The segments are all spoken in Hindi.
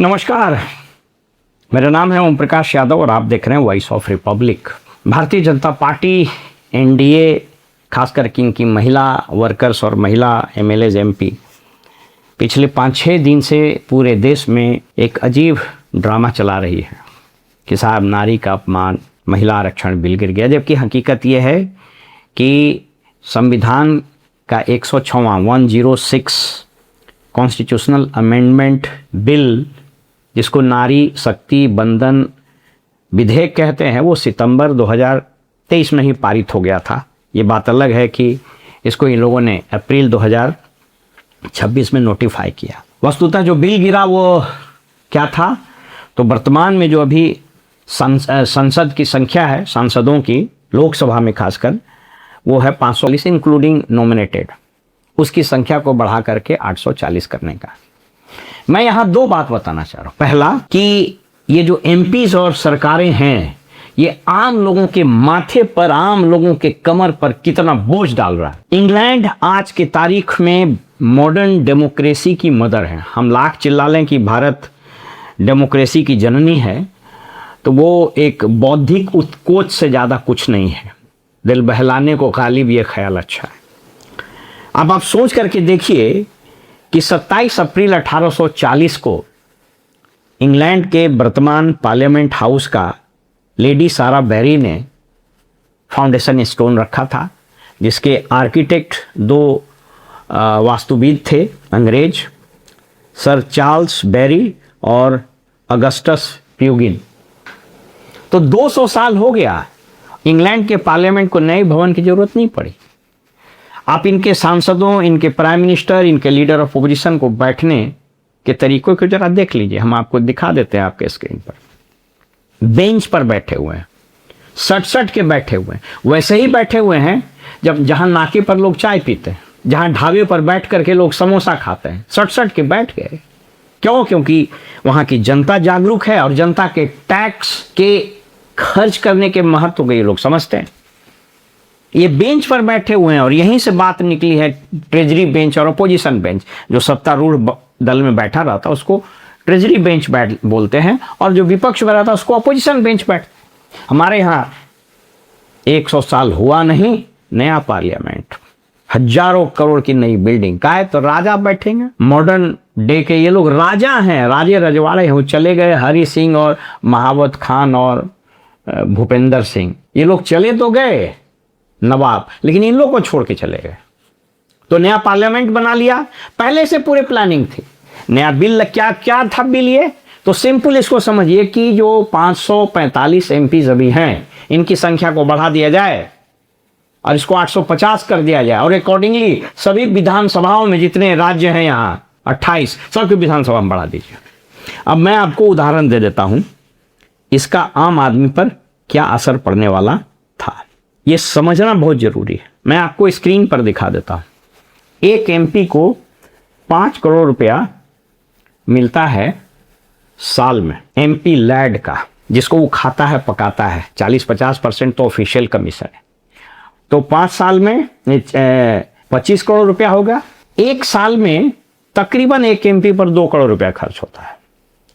नमस्कार, मेरा नाम है ओम प्रकाश यादव और आप देख रहे हैं voice of Republic. Bharatiya Janata party NDA खासकर की महिला वर्कर्स और महिला एमएलएज एमपी पिछले 5-6 दिन से पूरे देश में एक अजीब ड्रामा चला रही है कि साहब नारी का अपमान, महिला आरक्षण बिल गिर गया। जबकि हकीकत यह है कि संविधान का 106 कॉन्स्टिट्यूशनल अमेंडमेंट बिल, जिसको नारी शक्ति बंधन विधेयक कहते हैं, वो सितंबर 2023 में ही पारित हो गया था। ये बात अलग है कि इसको इन लोगों ने अप्रैल 2026 में नोटिफाई किया। वस्तुतः जो बिल गिरा वो क्या था, तो वर्तमान में जो अभी संसद की संख्या है, सांसदों की लोकसभा में खासकर, वो है 540 इंक्लूडिंग नॉमिनेटेड। उसकी संख्या को बढ़ा करके 840 करने का। मैं यहाँ दो बात बताना चाह रहा हूँ। पहला कि ये जो एमपीज और सरकारें हैं, ये आम लोगों के माथे पर, आम लोगों के कमर पर कितना बोझ डाल रहा है। इंग्लैंड आज की तारीख में मॉडर्न डेमोक्रेसी की मदर है। हम लाख चिल्ला लें कि भारत डेमोक्रेसी की जननी है, तो वो एक बौद्धिक उत्कोच से ज़्यादा कुछ नहीं है। दिल बहलाने को गालिब ये ख्याल अच्छा है। अब आप सोच करके देखिए कि 27 अप्रैल 1840 को इंग्लैंड के वर्तमान पार्लियामेंट हाउस का लेडी सारा बैरी ने फाउंडेशन स्टोन रखा था, जिसके आर्किटेक्ट दो वास्तुविद थे अंग्रेज, सर चार्ल्स बैरी और अगस्टस प्यूगिन। तो 200 साल हो गया, इंग्लैंड के पार्लियामेंट को नए भवन की जरूरत नहीं पड़ी। आप इनके सांसदों, इनके प्राइम मिनिस्टर, इनके लीडर ऑफ ओपोजिशन को बैठने के तरीकों को जरा देख लीजिए। हम आपको दिखा देते हैं आपके स्क्रीन पर। बेंच पर बैठे हुए हैं, सट के बैठे हुए हैं, वैसे ही बैठे हुए हैं जब जहां नाके पर लोग चाय पीते हैं, जहां ढाबे पर बैठ करके लोग समोसा खाते हैं, सट के बैठ गए। क्यों? क्योंकि वहां की जनता जागरूक है और जनता के टैक्स के खर्च करने के महत्व को ये लोग समझते हैं। ये बेंच पर बैठे हुए हैं और यहीं से बात निकली है ट्रेजरी बेंच और अपोजिशन बेंच। जो सत्तारूढ़ दल में बैठा रहता उसको ट्रेजरी बेंच बैठ बोलते हैं और जो विपक्ष में रहता उसको अपोजिशन बेंच बैठ। हमारे यहाँ 100 साल हुआ नहीं, नया पार्लियामेंट, हजारों करोड़ की नई बिल्डिंग का है, तो राजा बैठेंगे। मॉडर्न डे के ये लोग राजा हैं, राजे रजवाड़े हैं। चले गए हरि सिंह और महावत खान और भूपेंद्र सिंह, ये लोग चले तो गए नवाब, लेकिन इन लोग को छोड़ के चले गए। तो नया पार्लियामेंट बना लिया, पहले से पूरे प्लानिंग थी। नया बिल क्या था बिल ये, तो सिंपल इसको समझिए कि जो 545 एमपीज अभी हैं, इनकी संख्या को बढ़ा दिया जाए और इसको 850 कर दिया जाए और अकॉर्डिंगली सभी विधानसभाओं में जितने राज्य हैं यहाँ 28, सबकी विधानसभा में बढ़ा दीजिए। अब मैं आपको उदाहरण दे देता हूं इसका आम आदमी पर क्या असर पड़ने वाला था। यह समझना बहुत जरूरी है। मैं आपको स्क्रीन पर दिखा देता हूं। एक एमपी को 5 करोड़ रुपया मिलता है साल में, एमपी लैड का, जिसको वो खाता है पकाता है। 40-50% तो ऑफिशियल कमीशन है। तो 5 साल में 25 करोड़ रुपया होगा। एक साल में तकरीबन एक एमपी पर 2 करोड़ रुपया खर्च होता है।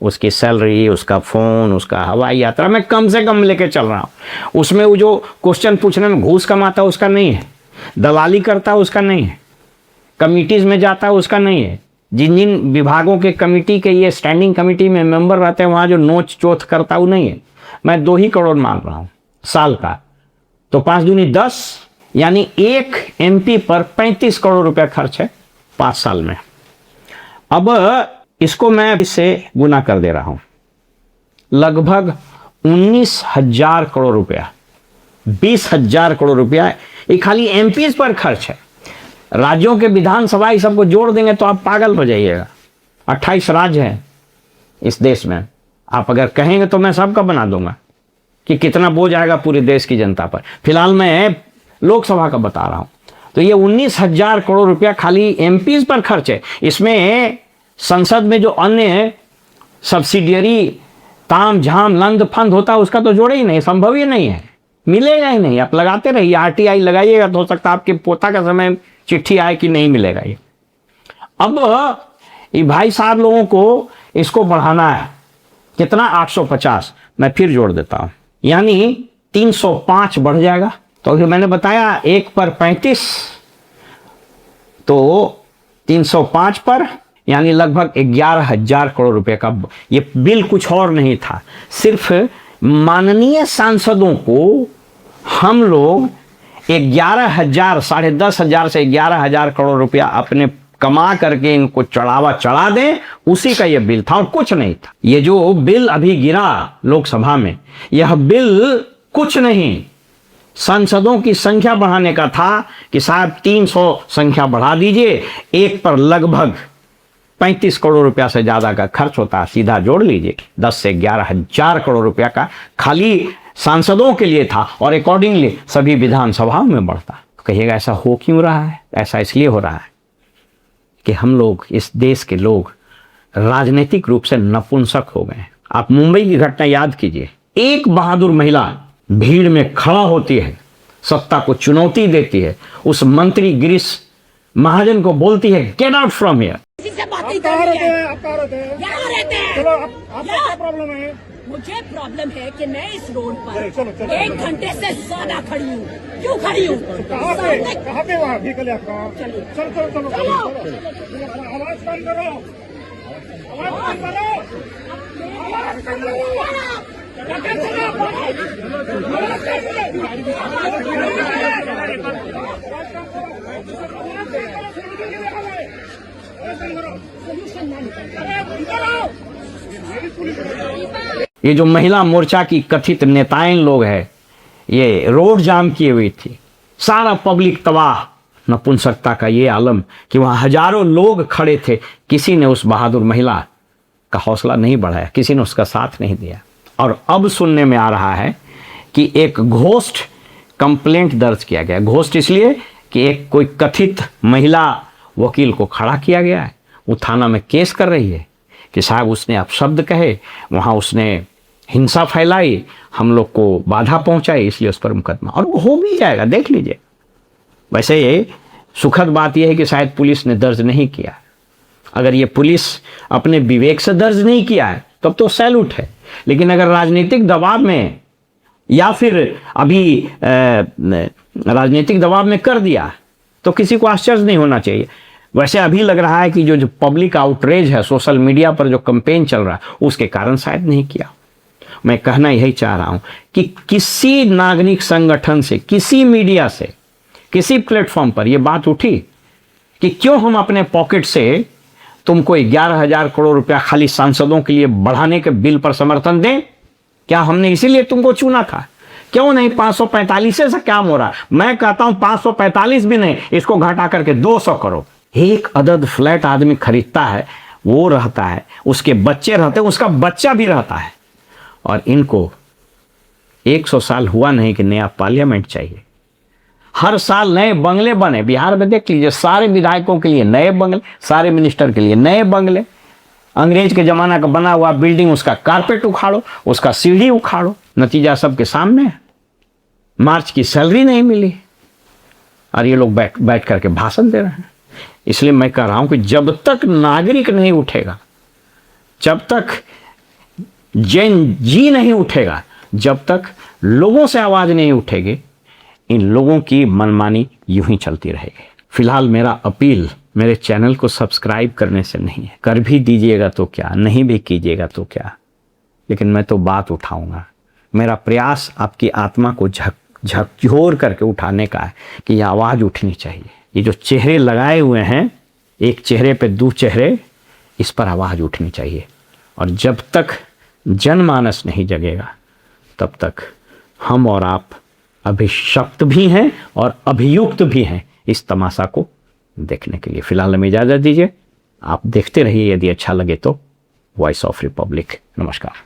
उसकी सैलरी, उसका फोन, उसका हवाई यात्रा, मैं कम से कम लेके चल रहा हूं। उसमें वो जो क्वेश्चन पूछने में घूस कमाता है उसका नहीं है, दलाली करता है उसका नहीं है, कमिटीज में जाता है उसका नहीं है। जिन जिन विभागों के कमिटी के ये स्टैंडिंग कमिटी में मेंबर रहते हैं, वहां जो नोच चोथ करता वो नहीं है। मैं 2 ही करोड़ मांग रहा हूं साल का, तो 5 दूनी 10, यानी एक एमपी पर 35 करोड़ रुपया खर्च है 5 साल में। अब इसको मैं इससे गुना कर दे रहा हूं, लगभग 19,000 करोड़ रुपया, 20,000 करोड़ रुपया ये खाली एमपीज पर खर्च है। राज्यों के विधानसभा ये सबको जोड़ देंगे तो आप पागल हो जाइएगा। 28 राज्य हैं इस देश में, आप अगर कहेंगे तो मैं सबका बना दूंगा कि कितना बोझ आएगा पूरे देश की जनता पर। फिलहाल मैं लोकसभा का बता रहा हूं। तो ये 19,000 करोड़ रुपया खाली एमपीज पर खर्च है। इसमें संसद में जो अन्य सब्सिडियरी ताम झाम लंद फंद होता है उसका तो जोड़े ही नहीं, संभव ही नहीं है, मिलेगा ही नहीं। आप लगाते रहिए, आरटीआई लगाइएगा तो हो सकता है आपके पोता का समय चिट्ठी आए कि नहीं मिलेगा ये। अब ये भाई साहब लोगों को इसको बढ़ाना है कितना, 850, मैं फिर जोड़ देता हूं, यानी 305 बढ़ जाएगा। तो फिर मैंने बताया 1 पर 35, तो 305 पर यानी लगभग 11,000 करोड़ रुपए का ये बिल कुछ और नहीं था। सिर्फ माननीय सांसदों को हम लोग 11,000, 10,500 से 11,000 करोड़ रुपया अपने कमा करके इनको चढ़ावा चढ़ा दें, उसी का यह बिल था और कुछ नहीं था। ये जो बिल अभी गिरा लोकसभा में, यह बिल कुछ नहीं, सांसदों की संख्या बढ़ाने का था कि साहब 300 संख्या बढ़ा दीजिए, एक पर लगभग 35 करोड़ रुपया से ज्यादा का खर्च होता है, सीधा जोड़ लीजिए 10 से 11,000 करोड़ रुपया का खाली सांसदों के लिए था और अकॉर्डिंगली सभी विधानसभाओं में बढ़ता। कहिएगा ऐसा हो क्यों रहा है? ऐसा इसलिए हो रहा है कि हम लोग, इस देश के लोग राजनीतिक रूप से नपुंसक हो गए। आप मुंबई की घटना याद कीजिए, एक बहादुर महिला भीड़ में खड़ा होती है, सत्ता को चुनौती देती है, उस मंत्री गिरीश महाजन को बोलती है गेट आउट फ्रॉम हियर। मुझे प्रॉब्लम है कि मैं इस रोड पर 1 घंटे से ज्यादा खड़ी हूँ। क्यों खड़ी हूँ? कहाँ पे वहाँ व्हीकल है आपका? चलो आवाज कम करो, आवाज कम करो। ये जो महिला मोर्चा की कथित नेताएं लोग हैं, ये रोड जाम किए हुई थी, सारा पब्लिक तबाह। नपुंसकता का ये आलम कि वहां हजारों लोग खड़े थे, किसी ने उस बहादुर महिला का हौसला नहीं बढ़ाया, किसी ने उसका साथ नहीं दिया। और अब सुनने में आ रहा है कि एक घोस्ट कंप्लेंट दर्ज किया गया। घोस्ट इसलिए कि एक कोई कथित महिला वकील को खड़ा किया गया है, वो थाना में केस कर रही है कि साहब उसने अपशब्द कहे, वहाँ उसने हिंसा फैलाई, हम लोग को बाधा पहुंचाई, इसलिए उस पर मुकदमा, और वो हो भी जाएगा, देख लीजिए। वैसे ये सुखद बात यह है कि शायद पुलिस ने दर्ज नहीं किया। अगर ये पुलिस अपने विवेक से दर्ज नहीं किया है तब तो सैल्यूट है, लेकिन अगर राजनीतिक दबाव में या फिर अभी राजनीतिक दबाव में कर दिया तो किसी को आश्चर्य नहीं होना चाहिए। वैसे अभी लग रहा है कि जो पब्लिक आउटरेज है, सोशल मीडिया पर जो कैंपेन चल रहा है, उसके कारण शायद नहीं किया। मैं कहना यही चाह रहा हूं कि किसी नागरिक संगठन से, किसी मीडिया से, किसी प्लेटफॉर्म पर यह बात उठी कि क्यों हम अपने पॉकेट से तुमको 11,000 करोड़ रुपया खाली सांसदों के लिए बढ़ाने के बिल पर समर्थन दें? क्या हमने इसीलिए तुमको चुना था? क्यों नहीं 545 से काम हो रहा? मैं कहता हूं 545 भी नहीं, इसको घटा करके 200 करो। एक अदद फ्लैट आदमी खरीदता है, वो रहता है, उसके बच्चे रहते हैं, उसका बच्चा भी रहता है, और इनको 100 साल हुआ नहीं कि नया पार्लियामेंट चाहिए। हर साल नए बंगले बने। बिहार में देख लीजिए, सारे विधायकों के लिए नए बंगले, सारे मिनिस्टर के लिए नए बंगले। अंग्रेज के जमाना का बना हुआ बिल्डिंग, उसका कारपेट उखाड़ो, उसका सीढ़ी उखाड़ो, नतीजा सबके सामने है। मार्च की सैलरी नहीं मिली और ये लोग बैठ करके भाषण दे रहे हैं। इसलिए मैं कह रहा हूं कि जब तक नागरिक नहीं उठेगा, जब तक जेन जी नहीं उठेगा, जब तक लोगों से आवाज नहीं उठेगी, इन लोगों की मनमानी यूं ही चलती रहेगी। फिलहाल मेरा अपील मेरे चैनल को सब्सक्राइब करने से नहीं है। कर भी दीजिएगा तो क्या, नहीं भी कीजिएगा तो क्या, लेकिन मैं तो बात उठाऊंगा। मेरा प्रयास आपकी आत्मा को झकझोर करके उठाने का है कि यह आवाज़ उठनी चाहिए। ये जो चेहरे लगाए हुए हैं, एक चेहरे पे 2 चेहरे, इस पर आवाज़ उठनी चाहिए। और जब तक जनमानस नहीं जगेगा, तब तक हम और आप अभिशप्त भी हैं और अभियुक्त भी हैं इस तमाशा को देखने के लिए। फिलहाल हमें इजाज़त दीजिए। आप देखते रहिए, यदि अच्छा लगे तो वॉइस ऑफ रिपब्लिक। नमस्कार।